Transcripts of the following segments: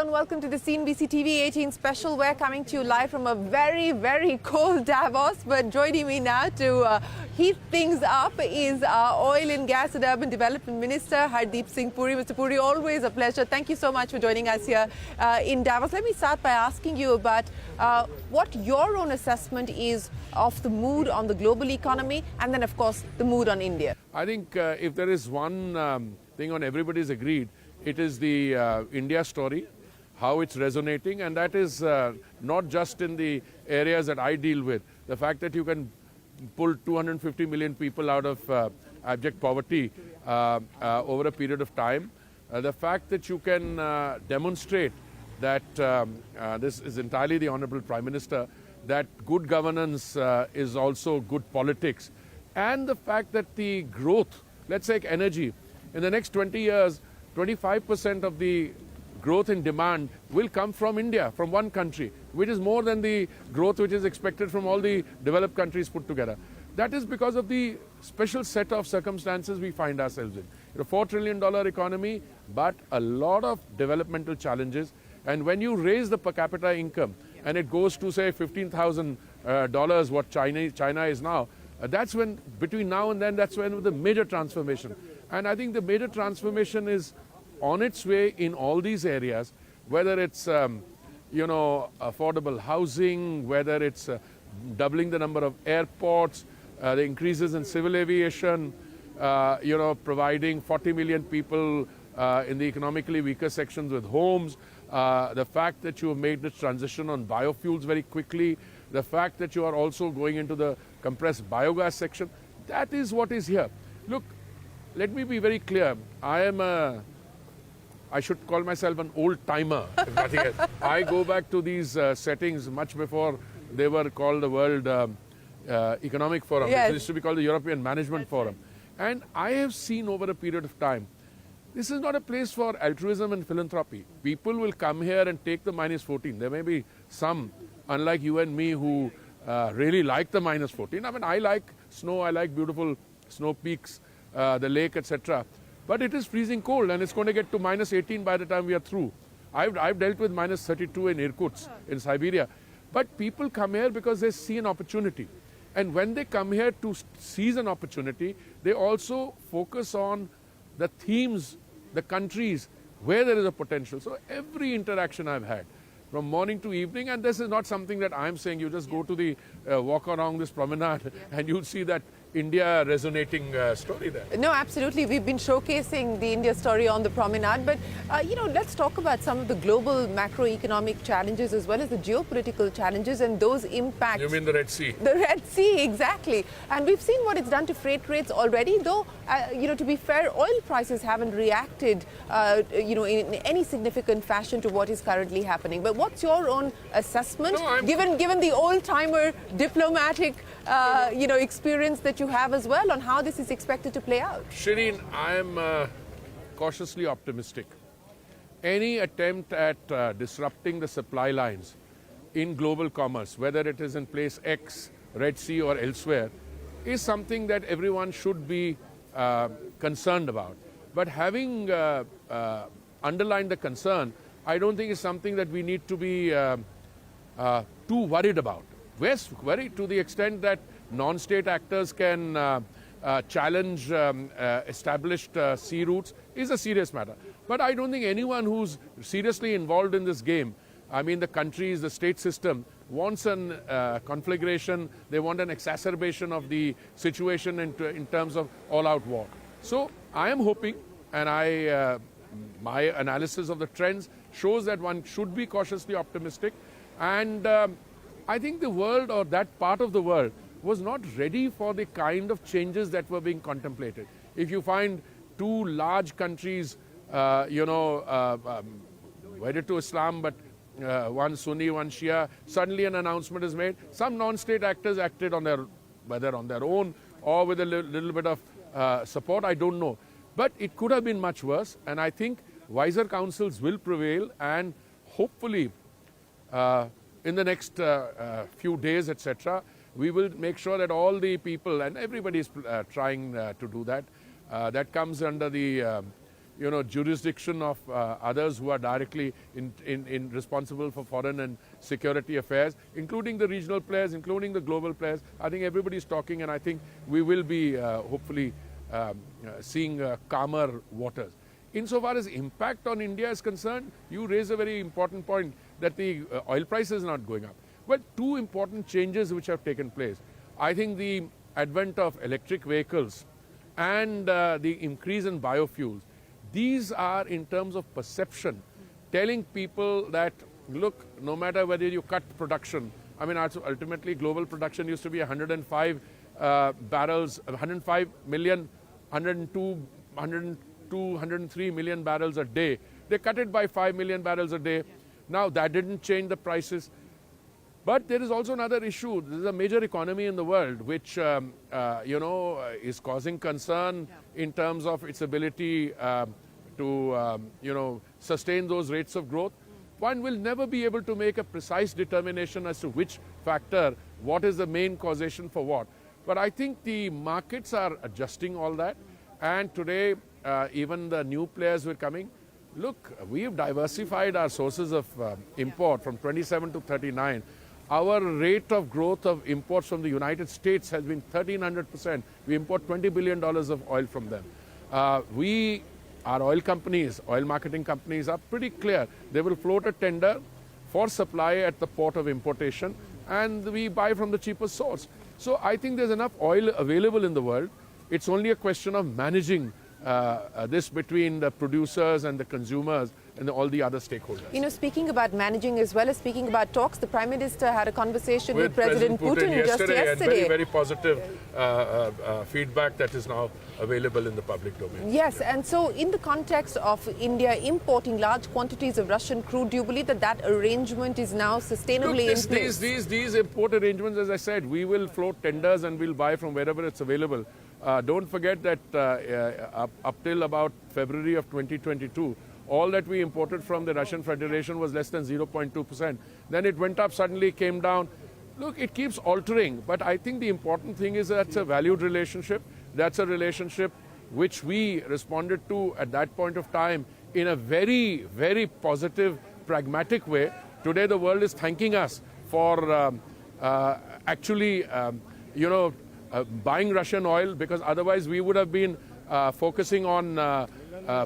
Hello and welcome to the CNBC-TV18 special. We're coming to you live from a very, very cold Davos. But joining me now to heat things up is our Oil and Gas and Urban Development Minister, Hardeep Singh Puri. Mr. Puri, always a pleasure. Thank you so much for joining us here in Davos. Let me start by asking you about what your own assessment is of the mood on the global economy and then, of course, the mood on India. I think if there is one thing on everybody's agreed, it is the India story, how it's resonating, and that is not just in the areas that I deal with. The fact that you can pull 250 million people out of abject poverty over a period of time, the fact that you can demonstrate that this is entirely the Honorable Prime Minister, that good governance is also good politics, and the fact that the growth, let's take energy, in the next 20 years, 25% of the growth in demand will come from India, from one country, which is more than the growth which is expected from all the developed countries put together. That is because of the special set of circumstances we find ourselves in. A $4 trillion economy, but a lot of developmental challenges. And when you raise the per capita income and it goes to, say, $15,000, what China is now, that's when, between now and then, that's when the major transformation. And I think the major transformation is on its way in all these areas, whether it's, affordable housing, whether it's doubling the number of airports, the increases in civil aviation, providing 40 million people in the economically weaker sections with homes, the fact that you have made this transition on biofuels very quickly, the fact that you are also going into the compressed biogas section, that is what is here. Look, let me be very clear. I should call myself an old-timer, if nothing else. I go back to these settings much before they were called the World Economic Forum. Yes. It used to be called the European Management Forum. And I have seen over a period of time, this is not a place for altruism and philanthropy. People will come here and take the -14. There may be some, unlike you and me, who really like the -14. I mean, I like snow, I like beautiful snow peaks, the lake, etc. But it is freezing cold and it's going to get to -18 by the time we are through. I've dealt with -32 in Irkutsk, in Siberia. But people come here because they see an opportunity. And when they come here to seize an opportunity, they also focus on the themes, the countries where there is a potential. So every interaction I've had, from morning to evening, and this is not something that I'm saying, you just go to the walk along this promenade and you'll see that India resonating story there. No, absolutely. We've been showcasing the India story on the promenade. But, let's talk about some of the global macroeconomic challenges as well as the geopolitical challenges and those impacts. You mean the Red Sea? The Red Sea, exactly. And we've seen what it's done to freight rates already, though, to be fair, oil prices haven't reacted, in any significant fashion to what is currently happening. But what's your own assessment, given the old-timer diplomatic, experience that you have as well on how this is expected to play out? Shireen, I am cautiously optimistic. Any attempt at disrupting the supply lines in global commerce, whether it is in place X, Red Sea or elsewhere, is something that everyone should be concerned about. But having underlined the concern, I don't think it's something that we need to be too worried about. We're worried to the extent that non-state actors can challenge established sea routes is a serious matter. But I don't think anyone who's seriously involved in this game, I mean the countries, the state system, wants an conflagration, they want an exacerbation of the situation in terms of all-out war. So I am hoping, and my analysis of the trends shows that one should be cautiously optimistic. And I think the world, or that part of the world, was not ready for the kind of changes that were being contemplated. If you find two large countries, wedded to Islam, but one Sunni, one Shia, suddenly an announcement is made. Some non-state actors acted whether on their own or with a little bit of support, I don't know. But it could have been much worse, and I think wiser counsels will prevail, and hopefully in the next few days, etc., we will make sure that all the people, and everybody is trying to do that, that comes under the jurisdiction of others who are directly responsible for foreign and security affairs, including the regional players, including the global players. I think everybody's talking, and I think we will be hopefully seeing calmer waters. Insofar as impact on India is concerned, you raise a very important point that the oil price is not going up. Well, two important changes which have taken place. I think the advent of electric vehicles and the increase in biofuels, these are, in terms of perception, telling people that, look, no matter whether you cut production, I mean, ultimately global production used to be 105 barrels, 105 million, 102, 103 million barrels a day. They cut it by 5 million barrels a day. Now, that didn't change the prices. But there is also another issue. This is a major economy in the world which, is causing concern in terms of its ability to, sustain those rates of growth. One will never be able to make a precise determination as to which factor, what is the main causation for what. But I think the markets are adjusting all that. And today, even the new players were coming. Look, we've diversified our sources of import from 27 to 39. Our rate of growth of imports from the United States has been 1,300%. We import $20 billion of oil from them. Our oil companies, oil marketing companies are pretty clear. They will float a tender for supply at the port of importation, and we buy from the cheapest source. So I think there's enough oil available in the world. It's only a question of managing this between the producers and the consumers and all the other stakeholders. Speaking about managing as well as speaking about talks, the Prime Minister had a conversation with President Putin just yesterday. And very, very positive feedback that is now available in the public domain. Yes, and so in the context of India importing large quantities of Russian crude, do you believe that arrangement is now sustainably in place? These import arrangements, as I said, we will float tenders and we'll buy from wherever it's available. Don't forget that up till about February of 2022, all that we imported from the Russian Federation was less than 0.2%. Then it went up, suddenly came down. Look, it keeps altering, but I think the important thing is that it's a valued relationship. That's a relationship which we responded to at that point of time in a very, very positive, pragmatic way. Today, the world is thanking us for buying Russian oil, because otherwise we would have been focusing on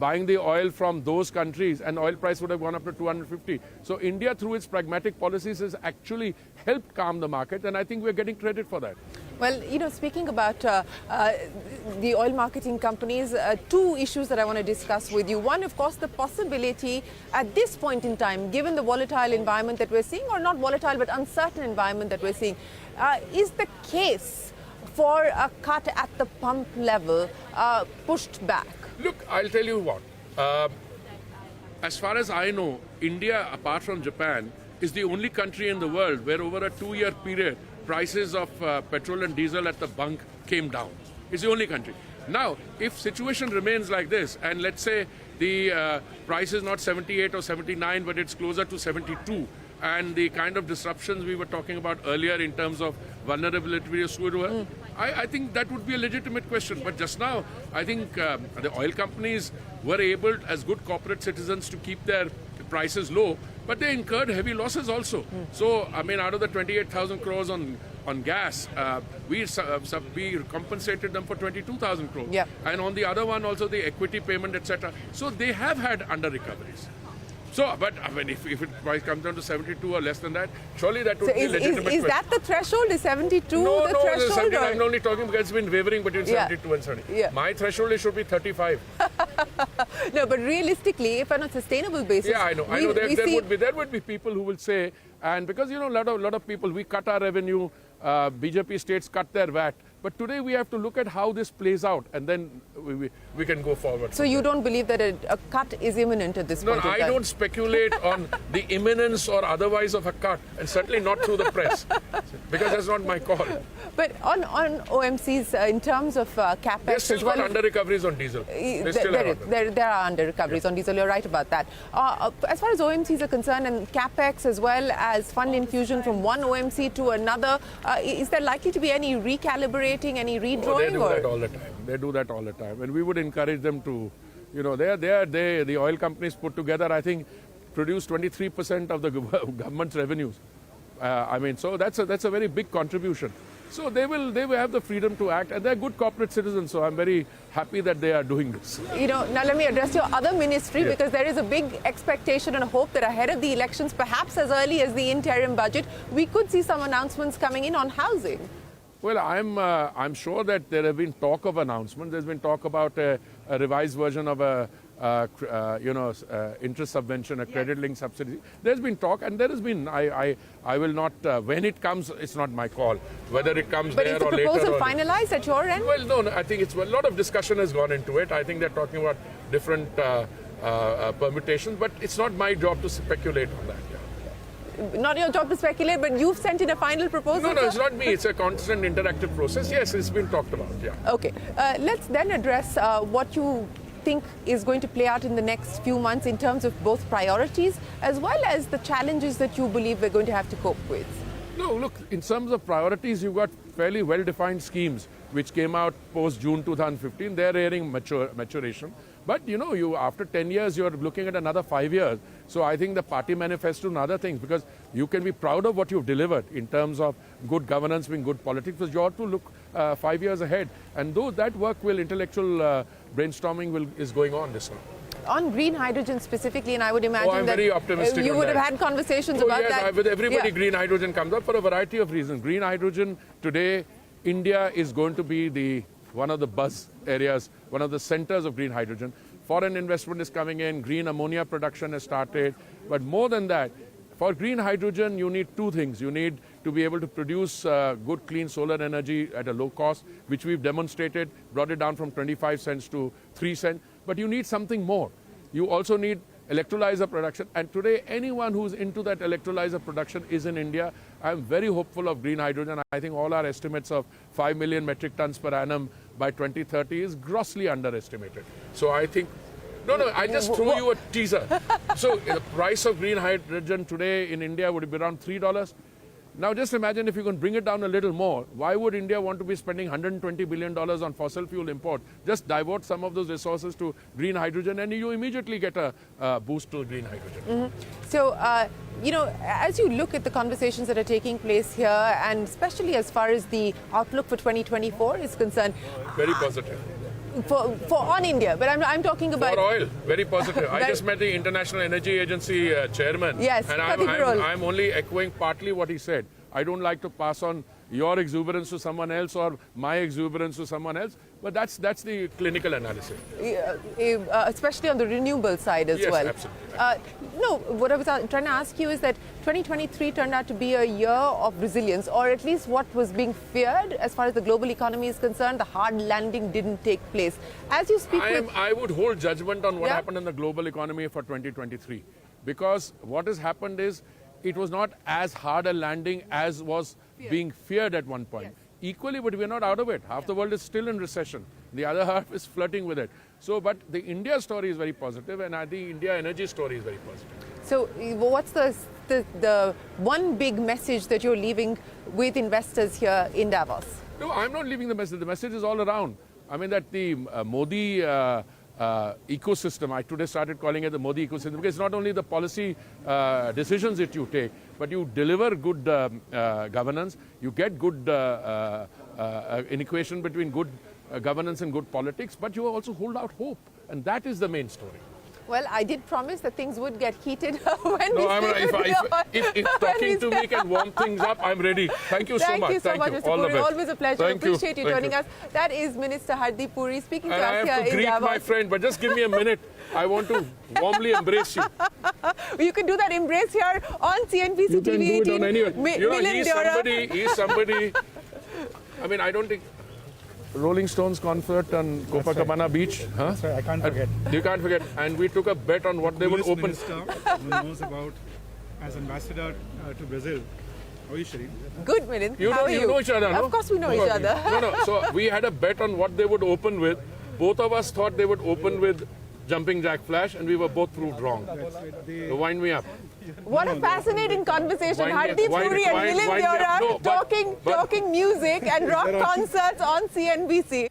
buying the oil from those countries, and oil price would have gone up to 250. So India, through its pragmatic policies, has actually helped calm the market, and I think we're getting credit for that. Well, speaking about the oil marketing companies, two issues that I want to discuss with you. One, of course, the possibility at this point in time, given the volatile environment that we're seeing, or not volatile, but uncertain environment that we're seeing, is the case for a cut at the pump level pushed back? Look, I'll tell you what. As far as I know, India, apart from Japan, is the only country in the world where over a 2-year period, prices of petrol and diesel at the bunk came down. It's the only country. Now, if situation remains like this, and let's say the price is not 78 or 79, but it's closer to 72, and the kind of disruptions we were talking about earlier in terms of vulnerability of crude oil, I think that would be a legitimate question. But just now, I think the oil companies were able, as good corporate citizens, to keep their prices low, but they incurred heavy losses also. So, I mean, out of the 28,000 crores on gas, we compensated them for 22,000 crores. Yeah. And on the other one also, the equity payment, etc. So they have had under-recoveries. So, but I mean, if it price comes down to 72 or less than that, surely that would be a legitimate question. Is that the threshold? Is 72 the threshold? 70, I'm only talking because it's been wavering between 72 and 70. Yeah. My threshold should be 35. No, but realistically, if on a sustainable basis... Yeah, I know. There would be people who will say, and because, a lot of people, we cut our revenue, BJP states cut their VAT. But today we have to look at how this plays out, and then we can go forward. So you don't believe that a cut is imminent at this point? No, I don't speculate on the imminence or otherwise of a cut, and certainly not through the press, because that's not my call. But on OMCs, in terms of capex, there's still got under-recoveries on diesel. There are under-recoveries on diesel. You're right about that. As far as OMCs are concerned, and capex as well as fund infusion from one OMC to another, is there likely to be any recalibrating, any redrawing? They do that all the time. They do that all the time. And we would encourage them to You know, the oil companies put together, I think, produce 23% of the government's revenues. I mean, so that's a very big contribution. So they will have the freedom to act, and they're good corporate citizens. So I'm very happy that they are doing this. You know, now let me address your other ministry, Yes. because there is a big expectation and a hope that ahead of the elections, perhaps as early as the interim budget, we could see some announcements coming in on housing. Well, I'm sure that there have been talk of announcements. There's been talk about a revised version of a interest subvention, a credit-linked subsidy. There's been talk, and there has been. I will not. When it comes, it's not my call. Whether it comes But there is the or later. proposal finalized at your end? Well, no. I think a lot of discussion has gone into it. I think they're talking about different permutations, but it's not my job to speculate on that. Yeah. Not your job to speculate, but you've sent in a final proposal. No, it's not me. It's a constant interactive process. Yes, it's been talked about. Yeah. Okay. Let's then address what you think is going to play out in the next few months in terms of both priorities as well as the challenges that you believe we're going to have to cope with. No, look, in terms of priorities, you've got fairly well-defined schemes which came out post-June 2015. They're nearing maturation. But, you know, after 10 years, you're looking at another 5 years. So I think the party manifesto and other things, because you can be proud of what you've delivered in terms of good governance, being good politics, because you ought to look 5 years ahead. And though that work intellectual brainstorming is going on this now. On green hydrogen specifically, and I would imagine I'm that very optimistic you on would that. have had conversations about yes, that. With everybody, Yeah. green hydrogen comes up for a variety of reasons. Green hydrogen today, India is going to be one of the buzz areas, one of the centers of green hydrogen. Foreign investment is coming in, green ammonia production has started. But more than that, for green hydrogen, you need two things. You need to be able to produce good, clean solar energy at a low cost, which we've demonstrated, brought it down from 25 cents to 3 cents. But you need something more. You also need electrolyzer production. And today, anyone who's into that electrolyzer production is in India. I'm very hopeful of green hydrogen. I think all our estimates of 5 million metric tons per annum by 2030 is grossly underestimated. So I think, I just threw you a teaser. So the price of green hydrogen today in India would be around $3. Now just imagine if you can bring it down a little more. Why would India want to be spending $120 billion on fossil fuel import? Just divert some of those resources to green hydrogen and you immediately get a boost to green hydrogen. Mm-hmm. So, as you look at the conversations that are taking place here, and especially as far as the outlook for 2024 is concerned. Very positive. For on India, but I'm talking about... For oil, very positive. I just met the International Energy Agency chairman. Yes, and I'm only echoing partly what he said. I don't like to pass on your exuberance to someone else or my exuberance to someone else, but that's the clinical analysis. Especially on the renewable side as well. Yes, absolutely. No, what I was trying to ask you is that 2023 turned out to be a year of resilience, or at least what was being feared as far as the global economy is concerned. The hard landing didn't take place. As you speak I would hold judgment on what happened in the global economy for 2023, because what has happened is it was not as hard a landing as was being feared at one point. Yes. Equally, but we're not out of it. Half the world is still in recession. The other half is flirting with it. So, but the India story is very positive, and the India energy story is very positive. So, what's the one big message that you're leaving with investors here in Davos? No, I'm not leaving the message. The message is all around. I mean that the Modi ecosystem, I today started calling it the Modi ecosystem, because it's not only the policy decisions that you take, but you deliver good governance, you get good an equation between good governance and good politics, but you also hold out hope, and that is the main story. Well, I did promise that things would get heated when if talking to me can warm things up, I'm ready. Thank you so much. Thank you so much, Mr. Puri. Always a pleasure. Appreciate you joining us. That is Minister Hardeep Puri speaking to us here in Davos. I have to greet my friend, but just give me a minute. I want to warmly embrace you. You can do that embrace here on CNBC-TV18. You can do it on anywhere. He's somebody. I mean, I don't think... Rolling Stones concert on Copacabana Beach. Huh? That's right, I can't forget. You can't forget. And we took a bet on what they would open. Minister who knows about as ambassador to Brazil. How are you, Shireen? Good, Milind. You know each other, no? Of course we know each other. No. So we had a bet on what they would open with. Both of us thought they would open with Jumping Jack Flash, and we were both proved wrong. So wind me up. What a fascinating conversation. Hardeep Puri and Milind Deora talking music and rock concerts on CNBC.